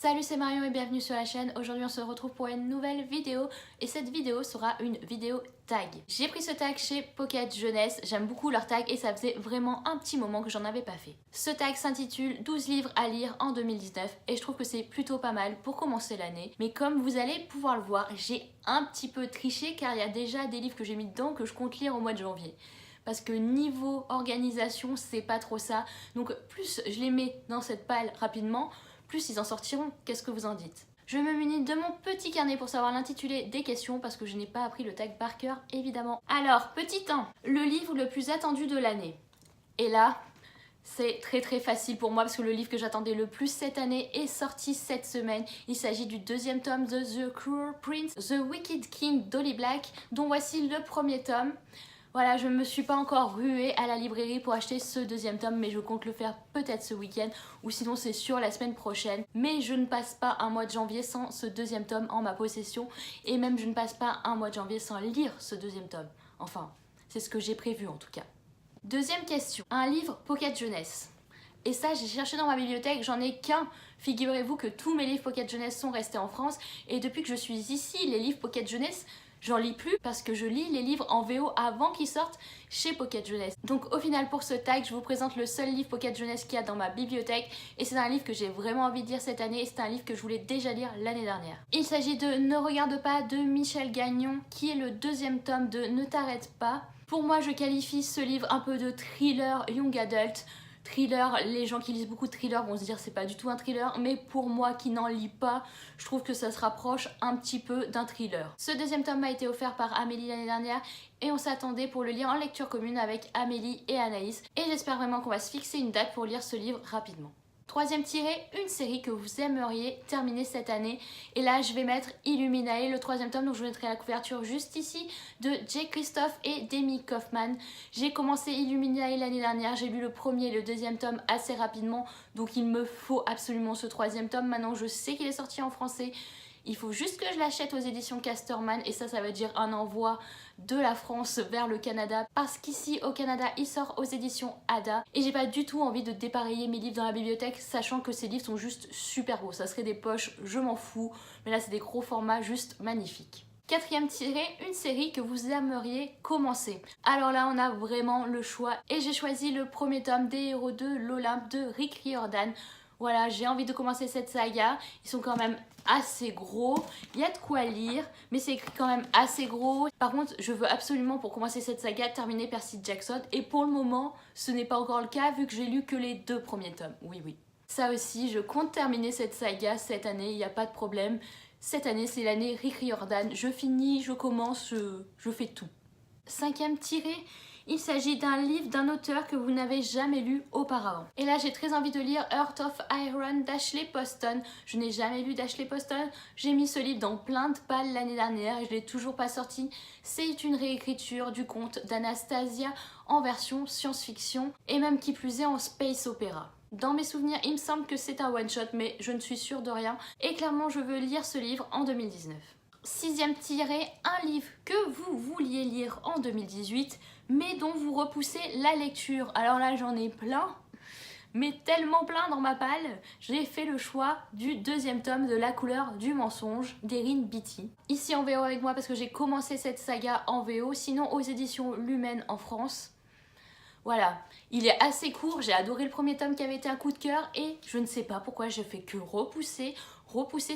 Salut, c'est Marion et bienvenue sur la chaîne. Aujourd'hui on se retrouve pour une nouvelle vidéo et cette vidéo sera une vidéo tag. J'ai pris ce tag chez Pocket Jeunesse, j'aime beaucoup leur tag et ça faisait vraiment un petit moment que j'en avais pas fait. Ce tag s'intitule 12 livres à lire en 2019 et je trouve que c'est plutôt pas mal pour commencer l'année. Mais comme vous allez pouvoir le voir, j'ai un petit peu triché car il y a déjà des livres que j'ai mis dedans que je compte lire au mois de janvier. Parce que niveau organisation, c'est pas trop ça. Donc plus je les mets dans cette palle rapidement, plus ils en sortiront. Qu'est-ce que vous en dites? Je me munis de mon petit carnet pour savoir l'intitulé des questions parce que je n'ai pas appris le tag par cœur, évidemment. Alors, petit 1, le livre le plus attendu de l'année. Et là, c'est très facile pour moi parce que le livre que j'attendais le plus cette année est sorti cette semaine. Il s'agit du deuxième tome de The Cruel Prince, The Wicked King d'Holly Black, dont voici le premier tome. Voilà, je ne me suis pas encore ruée à la librairie pour acheter ce deuxième tome, mais je compte le faire peut-être ce week-end, ou sinon c'est sûr la semaine prochaine. Mais je ne passe pas un mois de janvier sans ce deuxième tome en ma possession, et même je ne passe pas un mois de janvier sans lire ce deuxième tome. Enfin, c'est ce que j'ai prévu en tout cas. Deuxième question, un livre Pocket Jeunesse. Et ça, j'ai cherché dans ma bibliothèque, j'en ai qu'un. Figurez-vous que tous mes livres Pocket Jeunesse sont restés en France, et depuis que je suis ici, les livres Pocket Jeunesse, j'en lis plus parce que je lis les livres en VO avant qu'ils sortent chez Pocket Jeunesse. Donc au final pour ce tag, je vous présente le seul livre Pocket Jeunesse qu'il y a dans ma bibliothèque et c'est un livre que j'ai vraiment envie de lire cette année et c'est un livre que je voulais déjà lire l'année dernière. Il s'agit de Ne regarde pas de Michel Gagnon qui est le deuxième tome de Ne t'arrête pas. Pour moi, je qualifie ce livre un peu de thriller young adult. Thriller, les gens qui lisent beaucoup de thrillers vont se dire c'est pas du tout un thriller, mais pour moi qui n'en lis pas, je trouve que ça se rapproche un petit peu d'un thriller. Ce deuxième tome m'a été offert par Amélie l'année dernière et on s'attendait pour le lire en lecture commune avec Amélie et Anaïs et j'espère vraiment qu'on va se fixer une date pour lire ce livre rapidement. Troisième tiré, une série que vous aimeriez terminer cette année. Et là, je vais mettre Illuminae, le troisième tome, donc je vous mettrai la couverture juste ici, de Jay Kristoff et Demi Kaufman. J'ai commencé Illuminae l'année dernière, j'ai lu le premier et le deuxième tome assez rapidement, donc il me faut absolument ce troisième tome. Maintenant, je sais qu'il est sorti en français. Il faut juste que je l'achète aux éditions Casterman et ça veut dire un envoi de la France vers le Canada parce qu'ici au Canada il sort aux éditions Ada et j'ai pas du tout envie de dépareiller mes livres dans la bibliothèque sachant que ces livres sont juste super gros. Ça serait des poches, je m'en fous, mais là c'est des gros formats juste magnifiques. Quatrième tiré, une série que vous aimeriez commencer. Alors là on a vraiment le choix et j'ai choisi le premier tome des Héros de l'Olympe de Rick Riordan. Voilà, j'ai envie de commencer cette saga. Ils sont quand même assez gros. Il y a de quoi lire, mais c'est écrit quand même assez gros. Par contre, je veux absolument, pour commencer cette saga, terminer Percy Jackson. Et pour le moment, ce n'est pas encore le cas, vu que j'ai lu que les 2 premiers tomes. Oui. Ça aussi, je compte terminer cette saga cette année, il n'y a pas de problème. Cette année, c'est l'année Rick Riordan. Je finis, je commence, je fais tout. Cinquième tiré. Il s'agit d'un livre d'un auteur que vous n'avez jamais lu auparavant. Et là, j'ai très envie de lire Heart of Iron d'Ashley Poston. Je n'ai jamais lu d'Ashley Poston. J'ai mis ce livre dans plein de palles l'année dernière et je ne l'ai toujours pas sorti. C'est une réécriture du conte d'Anastasia en version science-fiction et même qui plus est en space opéra. Dans mes souvenirs, il me semble que c'est un one-shot, mais je ne suis sûre de rien. Et clairement, je veux lire ce livre en 2019. Sixième tiré, un livre que vous vouliez lire en 2018, mais dont vous repoussez la lecture. Alors là, j'en ai plein, mais tellement plein dans ma palle. J'ai fait le choix du deuxième tome de La couleur du mensonge d'Erin Beatty. Ici en VO avec moi parce que j'ai commencé cette saga en VO, sinon aux éditions Lumen en France. Voilà, il est assez court, j'ai adoré le premier tome qui avait été un coup de cœur et je ne sais pas pourquoi je fais que repousser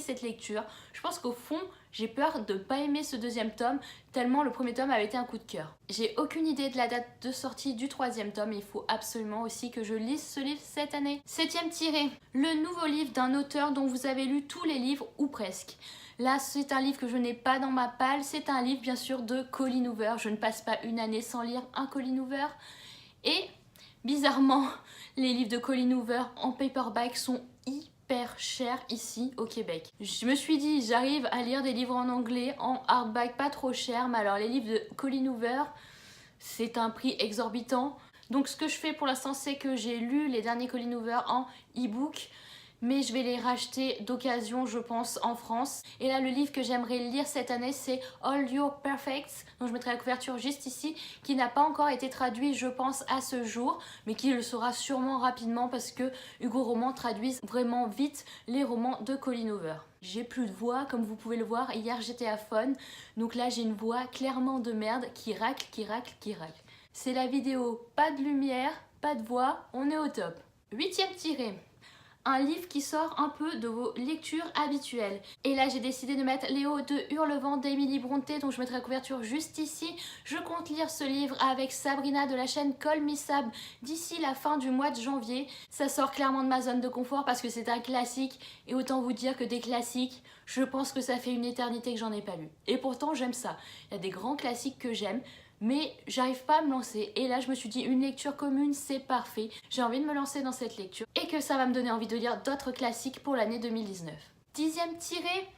cette lecture. Je pense qu'au fond, j'ai peur de ne pas aimer ce deuxième tome tellement le premier tome avait été un coup de cœur. J'ai aucune idée de la date de sortie du troisième tome et il faut absolument aussi que je lise ce livre cette année. Septième tiré, le nouveau livre d'un auteur dont vous avez lu tous les livres ou presque. Là, c'est un livre que je n'ai pas dans ma palle, c'est un livre bien sûr de Colleen Hoover. Je ne passe pas une année sans lire un Colleen Hoover. Et bizarrement, les livres de Colleen Hoover en paperback sont hyper chers ici au Québec. Je me suis dit, j'arrive à lire des livres en anglais en hardback pas trop cher, mais alors les livres de Colleen Hoover, c'est un prix exorbitant. Donc ce que je fais pour l'instant, c'est que j'ai lu les derniers Colleen Hoover en e-book. mais je vais les racheter d'occasion je pense en France. Et là le livre que j'aimerais lire cette année c'est All Your Perfects, dont je mettrai la couverture juste ici, qui n'a pas encore été traduit je pense à ce jour, mais qui le sera sûrement rapidement parce que Hugo Roman traduisent vraiment vite les romans de Colleen Hoover. J'ai plus de voix comme vous pouvez le voir, hier j'étais à Fun, donc là j'ai une voix clairement de merde qui racle, qui racle, qui racle. C'est la vidéo, pas de lumière, pas de voix, on est au top. 8e tiré. Un livre qui sort un peu de vos lectures habituelles. Et là j'ai décidé de mettre Léo de Hurlevent d'Emily Brontë, donc je mettrai la couverture juste ici. Je compte lire ce livre avec Sabrina de la chaîne Call Me Sab d'ici la fin du mois de janvier. Ça sort clairement de ma zone de confort parce que c'est un classique, et autant vous dire que des classiques, je pense que ça fait une éternité que j'en ai pas lu. Et pourtant j'aime ça, il y a des grands classiques que j'aime, mais j'arrive pas à me lancer, et là je me suis dit une lecture commune c'est parfait, j'ai envie de me lancer dans cette lecture et que ça va me donner envie de lire d'autres classiques pour l'année 2019. 10e tiré,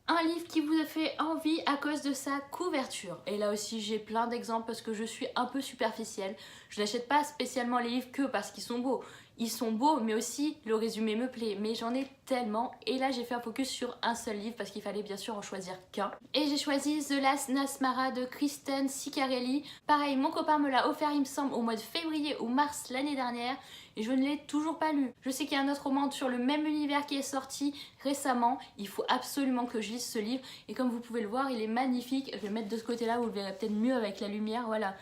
un livre qui vous a fait envie à cause de sa couverture, et là aussi j'ai plein d'exemples parce que je suis un peu superficielle, je n'achète pas spécialement les livres que parce qu'ils sont beaux. Ils sont beaux, mais aussi le résumé me plaît, mais j'en ai tellement. Et là j'ai fait un focus sur un seul livre parce qu'il fallait bien sûr en choisir qu'un. Et j'ai choisi The Last Nasmara de Kristen Ciccarelli. Pareil, mon copain me l'a offert il me semble au mois de février ou mars l'année dernière, et je ne l'ai toujours pas lu. Je sais qu'il y a un autre roman sur le même univers qui est sorti récemment, il faut absolument que je lise ce livre, et comme vous pouvez le voir il est magnifique. Je vais le mettre de ce côté là, vous le verrez peut-être mieux avec la lumière, voilà.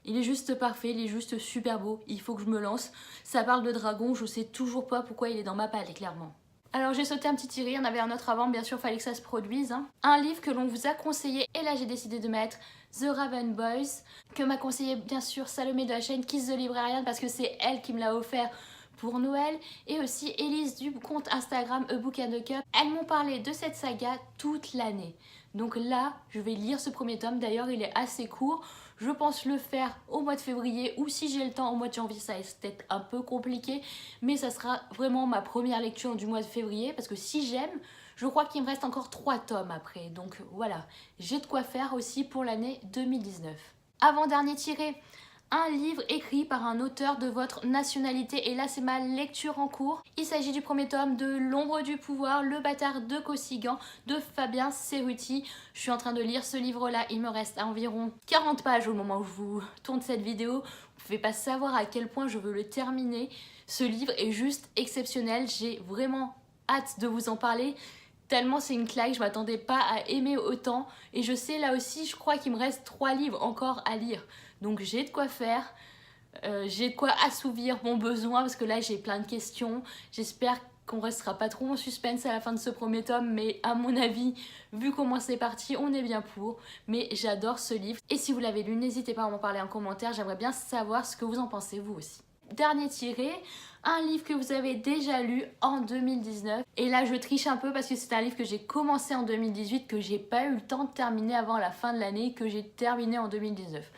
Il est juste parfait, il est juste super beau, il faut que je me lance. Ça parle de dragon, je sais toujours pas pourquoi il est dans ma palette clairement. Alors j'ai sauté un petit tiré, il y en avait un autre avant, bien sûr fallait que ça se produise. Un livre que l'on vous a conseillé, et là j'ai décidé de mettre The Raven Boys, que m'a conseillé bien sûr Salomé de la chaîne Kiss the Librarian parce que c'est elle qui me l'a offert pour Noël, et aussi Elise du compte Instagram A Book and a Cup. Elles m'ont parlé de cette saga toute l'année. Donc là, je vais lire ce premier tome, d'ailleurs il est assez court. Je pense le faire au mois de février, ou si j'ai le temps au mois de janvier, ça va peut-être un peu compliqué, mais ça sera vraiment ma première lecture du mois de février, parce que si j'aime, je crois qu'il me reste encore 3 tomes après. Donc voilà, j'ai de quoi faire aussi pour l'année 2019. Avant-dernier tiré, un livre écrit par un auteur de votre nationalité, et là c'est ma lecture en cours. Il s'agit du premier tome de L'ombre du pouvoir, le bâtard de Kossighan de Fabien Cerutti. Je suis en train de lire ce livre là, il me reste environ 40 pages au moment où je vous tourne cette vidéo. Vous pouvez pas savoir à quel point je veux le terminer. Ce livre est juste exceptionnel, j'ai vraiment hâte de vous en parler. Tellement c'est une claque, je m'attendais pas à aimer autant, et je sais là aussi je crois qu'il me reste 3 livres encore à lire. Donc j'ai de quoi faire, j'ai de quoi assouvir mon besoin parce que là j'ai plein de questions. J'espère qu'on restera pas trop en suspense à la fin de ce premier tome, mais à mon avis, vu comment c'est parti, on est bien pour. Mais j'adore ce livre, et si vous l'avez lu, n'hésitez pas à m'en parler en commentaire, j'aimerais bien savoir ce que vous en pensez vous aussi. Dernier tiré, un livre que vous avez déjà lu en 2019. Et là je triche un peu parce que c'est un livre que j'ai commencé en 2018, que j'ai pas eu le temps de terminer avant la fin de l'année, que j'ai terminé en 2019.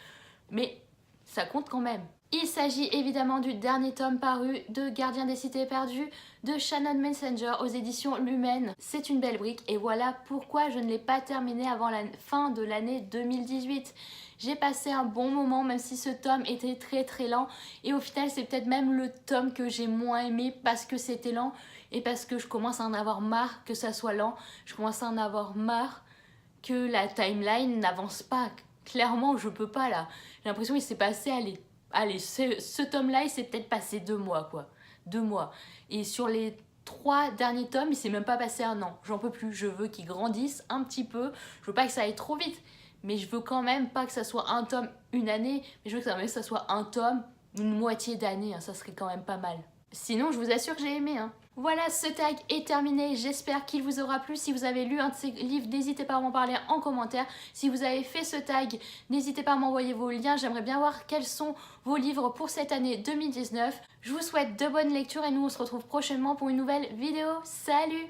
Mais ça compte quand même. Il s'agit évidemment du dernier tome paru de Gardien des Cités Perdues de Shannon Messenger aux éditions Lumen. C'est une belle brique, et voilà pourquoi je ne l'ai pas terminé avant la fin de l'année 2018. J'ai passé un bon moment même si ce tome était très lent, et au final c'est peut-être même le tome que j'ai moins aimé parce que c'était lent et parce que je commence à en avoir marre que ça soit lent. Je commence à en avoir marre que la timeline n'avance pas. Clairement je peux pas là. J'ai l'impression qu'il s'est passé, allez ce tome-là il s'est peut-être passé 2 mois quoi. 2 mois. Et sur les 3 derniers tomes, il s'est même pas passé 1 an. J'en peux plus, je veux qu'il grandisse un petit peu. Je veux pas que ça aille trop vite, mais je veux quand même pas que ça soit un tome une année, mais je veux que ça soit un tome une moitié d'année, hein, ça serait quand même pas mal. Sinon, je vous assure que j'ai aimé. Voilà, ce tag est terminé. J'espère qu'il vous aura plu. Si vous avez lu un de ces livres, n'hésitez pas à m'en parler en commentaire. Si vous avez fait ce tag, n'hésitez pas à m'envoyer vos liens. J'aimerais bien voir quels sont vos livres pour cette année 2019. Je vous souhaite de bonnes lectures et nous, on se retrouve prochainement pour une nouvelle vidéo. Salut!